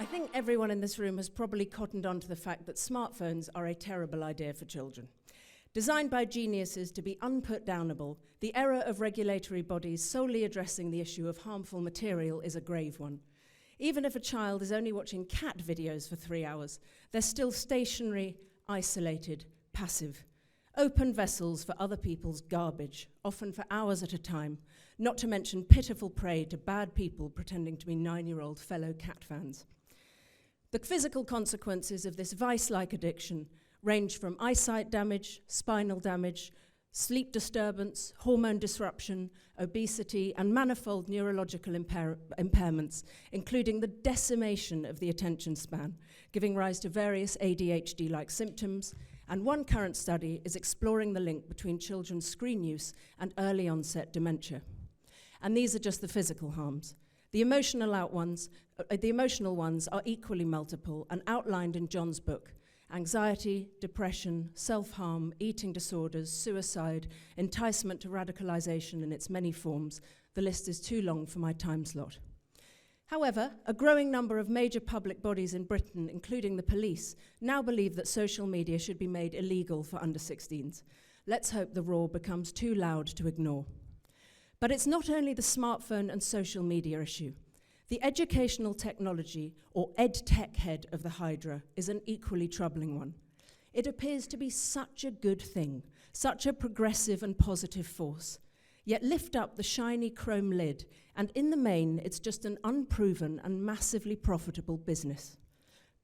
I think everyone in this room has probably cottoned on to the fact that smartphones are a terrible idea for children. Designed by geniuses to be unputdownable, the era of regulatory bodies solely addressing the issue of harmful material is a grave one. Even if a child is only watching cat videos for 3 hours, they're still stationary, isolated, passive. Open vessels for other people's garbage, often for hours at a time, not to mention pitiful prey to bad people pretending to be 9-year-old fellow cat fans. The physical consequences of this vice-like addiction range from eyesight damage, spinal damage, sleep disturbance, hormone disruption, obesity, and manifold neurological impairments, including the decimation of the attention span, giving rise to various ADHD-like symptoms. And one current study is exploring the link between children's screen use and early onset dementia. And these are just the physical harms. The emotional ones are equally multiple and outlined in John's book: anxiety, depression, self-harm, eating disorders, suicide, enticement to radicalization in its many forms. The list is too long for my time slot. However, a growing number of major public bodies in Britain, including the police, now believe that social media should be made illegal for under-16s. Let's hope the roar becomes too loud to ignore. But it's not only the smartphone and social media issue. The educational technology, or EdTech head of the Hydra, is an equally troubling one. It appears to be such a good thing, such a progressive and positive force. Yet lift up the shiny chrome lid, and in the main, it's just an unproven and massively profitable business.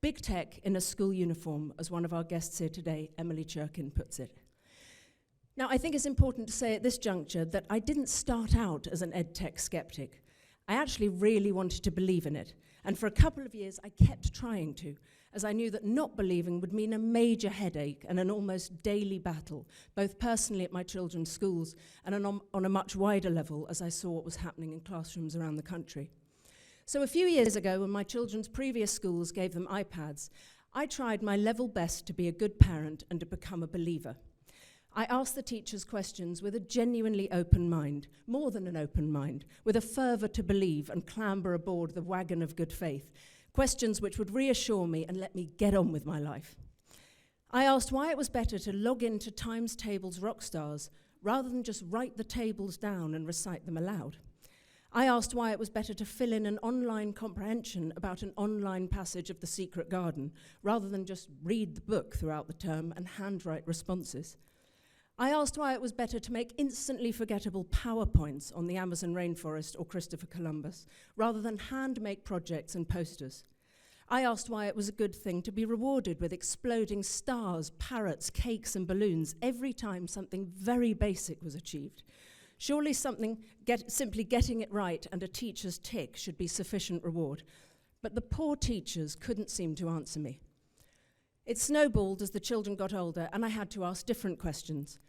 Big tech in a school uniform, as one of our guests here today, Emily Churkin, puts it. Now, I think it's important to say at this juncture that I didn't start out as an EdTech skeptic. I actually really wanted to believe in it, and for a couple of years I kept trying to, as I knew that not believing would mean a major headache and an almost daily battle, both personally at my children's schools and on a much wider level as I saw what was happening in classrooms around the country. So a few years ago, when my children's previous schools gave them iPads, I tried my level best to be a good parent and to become a believer. I asked the teachers questions with a genuinely open mind, more than an open mind, with a fervour to believe and clamber aboard the wagon of good faith, questions which would reassure me and let me get on with my life. I asked why it was better to log into Times Tables Rockstars rather than just write the tables down and recite them aloud. I asked why it was better to fill in an online comprehension about an online passage of The Secret Garden rather than just read the book throughout the term and handwrite responses. I asked why it was better to make instantly forgettable PowerPoints on the Amazon rainforest or Christopher Columbus, rather than hand-make projects and posters. I asked why it was a good thing to be rewarded with exploding stars, parrots, cakes, and balloons every time something very basic was achieved. Surely simply getting it right and a teacher's tick should be sufficient reward. But the poor teachers couldn't seem to answer me. It snowballed as the children got older, and I had to ask different questions.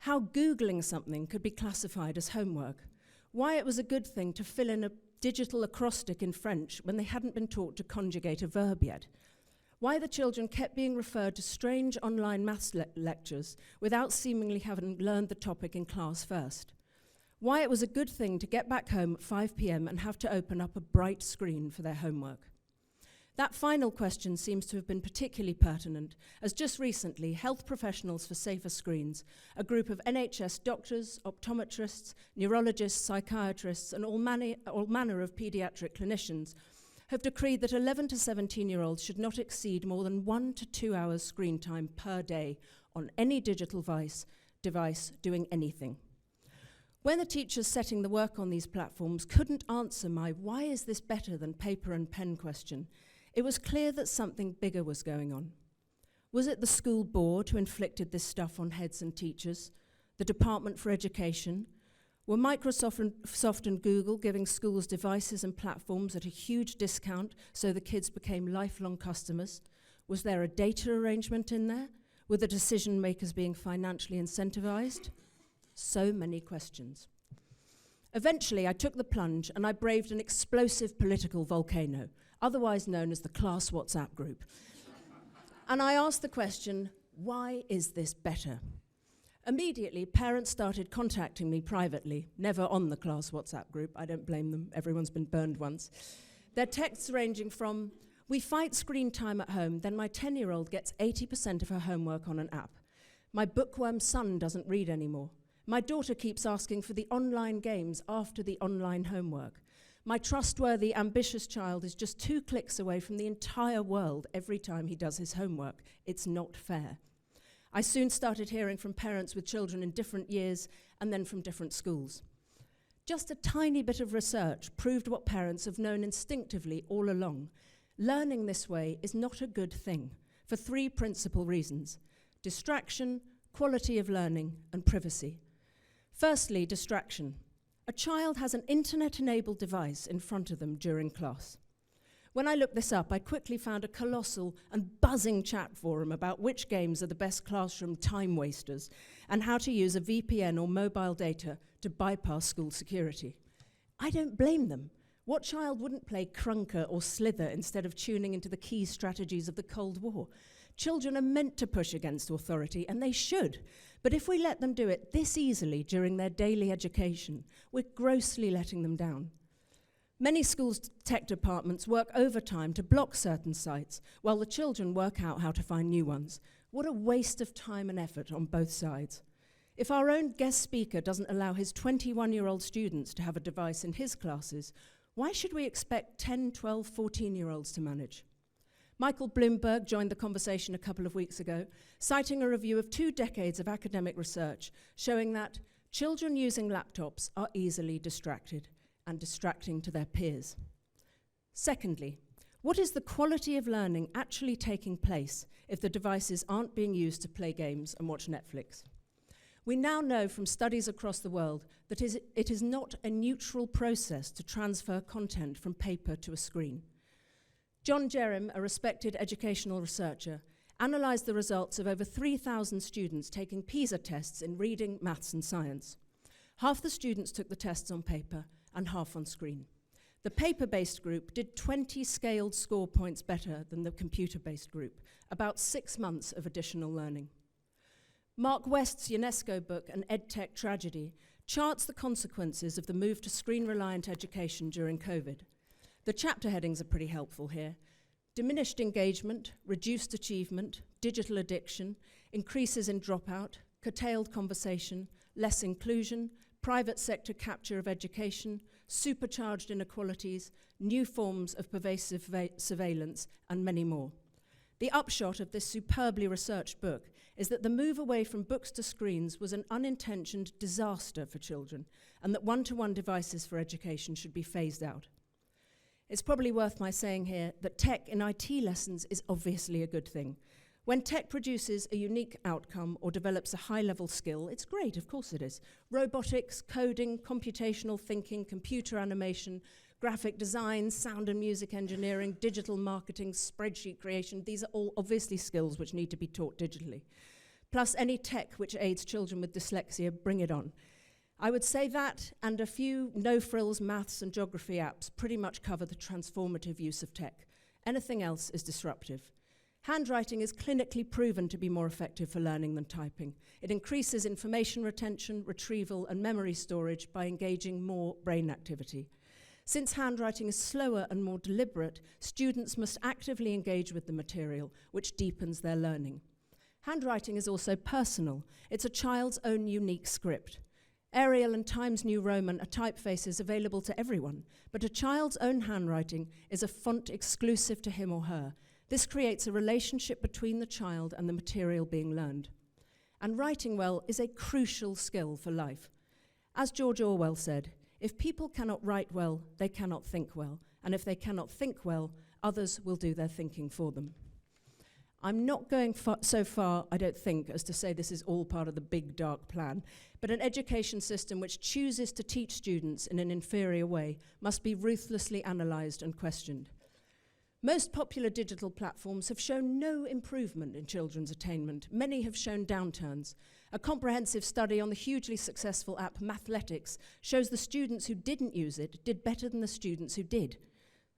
How Googling something could be classified as homework. Why it was a good thing to fill in a digital acrostic in French when they hadn't been taught to conjugate a verb yet. Why the children kept being referred to strange online maths lectures without seemingly having learned the topic in class first. Why it was a good thing to get back home at 5 p.m. and have to open up a bright screen for their homework. That final question seems to have been particularly pertinent, as just recently, Health Professionals for Safer Screens, a group of NHS doctors, optometrists, neurologists, psychiatrists, and all manner of paediatric clinicians, have decreed that 11 to 17-year-olds should not exceed more than 1 to 2 hours screen time per day on any digital device doing anything. When the teachers setting the work on these platforms couldn't answer my "why is this better than paper and pen" question, it was clear that something bigger was going on. Was it the school board who inflicted this stuff on heads and teachers? The Department for Education? Were Microsoft and Google giving schools devices and platforms at a huge discount so the kids became lifelong customers? Was there a data arrangement in there? Were the decision makers being financially incentivized? So many questions. Eventually, I took the plunge and I braved an explosive political volcano, otherwise known as the class WhatsApp group. And I asked the question, why is this better? Immediately, parents started contacting me privately, never on the class WhatsApp group. I don't blame them, everyone's been burned once. Their texts ranging from, We fight screen time at home, then my 10-year-old gets 80% of her homework on an app. My bookworm son doesn't read anymore. My daughter keeps asking for the online games after the online homework. My trustworthy, ambitious child is just 2 clicks away from the entire world every time he does his homework. It's not fair. I soon started hearing from parents with children in different years and then from different schools. Just a tiny bit of research proved what parents have known instinctively all along. Learning this way is not a good thing for 3 principal reasons: distraction, quality of learning, and privacy. Firstly, distraction. A child has an internet-enabled device in front of them during class. When I looked this up, I quickly found a colossal and buzzing chat forum about which games are the best classroom time wasters and how to use a VPN or mobile data to bypass school security. I don't blame them. What child wouldn't play Crunker or Slither instead of tuning into the key strategies of the Cold War? Children are meant to push against authority, and they should. But if we let them do it this easily during their daily education, we're grossly letting them down. Many schools' tech departments work overtime to block certain sites, while the children work out how to find new ones. What a waste of time and effort on both sides. If our own guest speaker doesn't allow his 21-year-old students to have a device in his classes, why should we expect 10, 12, 14-year-olds to manage? Michael Bloomberg joined the conversation a couple of weeks ago, citing a review of 2 decades of academic research showing that children using laptops are easily distracted and distracting to their peers. Secondly, what is the quality of learning actually taking place if the devices aren't being used to play games and watch Netflix? We now know from studies across the world that it is not a neutral process to transfer content from paper to a screen. John Jerem, a respected educational researcher, analysed the results of over 3,000 students taking PISA tests in reading, maths and science. Half the students took the tests on paper and half on screen. The paper-based group did 20 scaled score points better than the computer-based group, about 6 months of additional learning. Mark West's UNESCO book, An EdTech Tragedy, charts the consequences of the move to screen-reliant education during COVID. The chapter headings are pretty helpful here. Diminished engagement, reduced achievement, digital addiction, increases in dropout, curtailed conversation, less inclusion, private sector capture of education, supercharged inequalities, new forms of pervasive surveillance, and many more. The upshot of this superbly researched book is that the move away from books to screens was an unintentional disaster for children, and that one-to-one devices for education should be phased out. It's probably worth my saying here that tech in IT lessons is obviously a good thing. When tech produces a unique outcome or develops a high-level skill, it's great, of course it is. Robotics, coding, computational thinking, computer animation, graphic design, sound and music engineering, digital marketing, spreadsheet creation, these are all obviously skills which need to be taught digitally. Plus any tech which aids children with dyslexia, bring it on. I would say that and a few no-frills maths and geography apps pretty much cover the transformative use of tech. Anything else is disruptive. Handwriting is clinically proven to be more effective for learning than typing. It increases information retention, retrieval, and memory storage by engaging more brain activity. Since handwriting is slower and more deliberate, students must actively engage with the material, which deepens their learning. Handwriting is also personal. It's a child's own unique script. Arial and Times New Roman are typefaces available to everyone, but a child's own handwriting is a font exclusive to him or her. This creates a relationship between the child and the material being learned. And writing well is a crucial skill for life. As George Orwell said, if people cannot write well, they cannot think well, and if they cannot think well, others will do their thinking for them. I'm not going so far, I don't think, as to say this is all part of the big dark plan, but an education system which chooses to teach students in an inferior way must be ruthlessly analysed and questioned. Most popular digital platforms have shown no improvement in children's attainment. Many have shown downturns. A comprehensive study on the hugely successful app Mathletics shows the students who didn't use it did better than the students who did.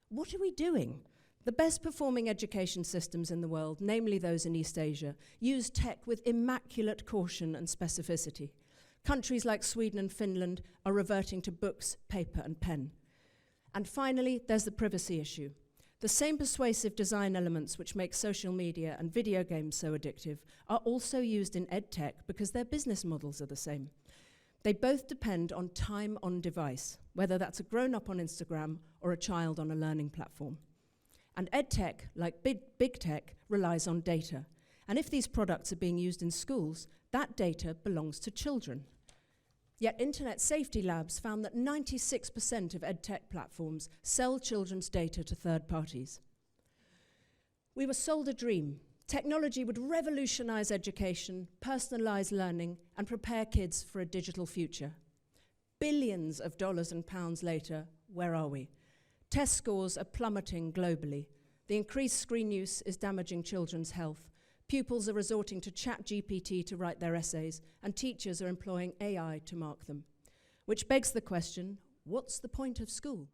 What are we doing? The best performing education systems in the world, namely those in East Asia, use tech with immaculate caution and specificity. Countries like Sweden and Finland are reverting to books, paper and pen. And finally, there's the privacy issue. The same persuasive design elements which make social media and video games so addictive are also used in EdTech because their business models are the same. They both depend on time on device, whether that's a grown-up on Instagram or a child on a learning platform. And EdTech, like big tech, relies on data. And if these products are being used in schools, that data belongs to children. Yet Internet Safety Labs found that 96% of EdTech platforms sell children's data to third parties. We were sold a dream. Technology would revolutionize education, personalize learning, and prepare kids for a digital future. Billions of dollars and pounds later, where are we? Test scores are plummeting globally. The increased screen use is damaging children's health. Pupils are resorting to ChatGPT to write their essays, and teachers are employing AI to mark them. Which begs the question, what's the point of school?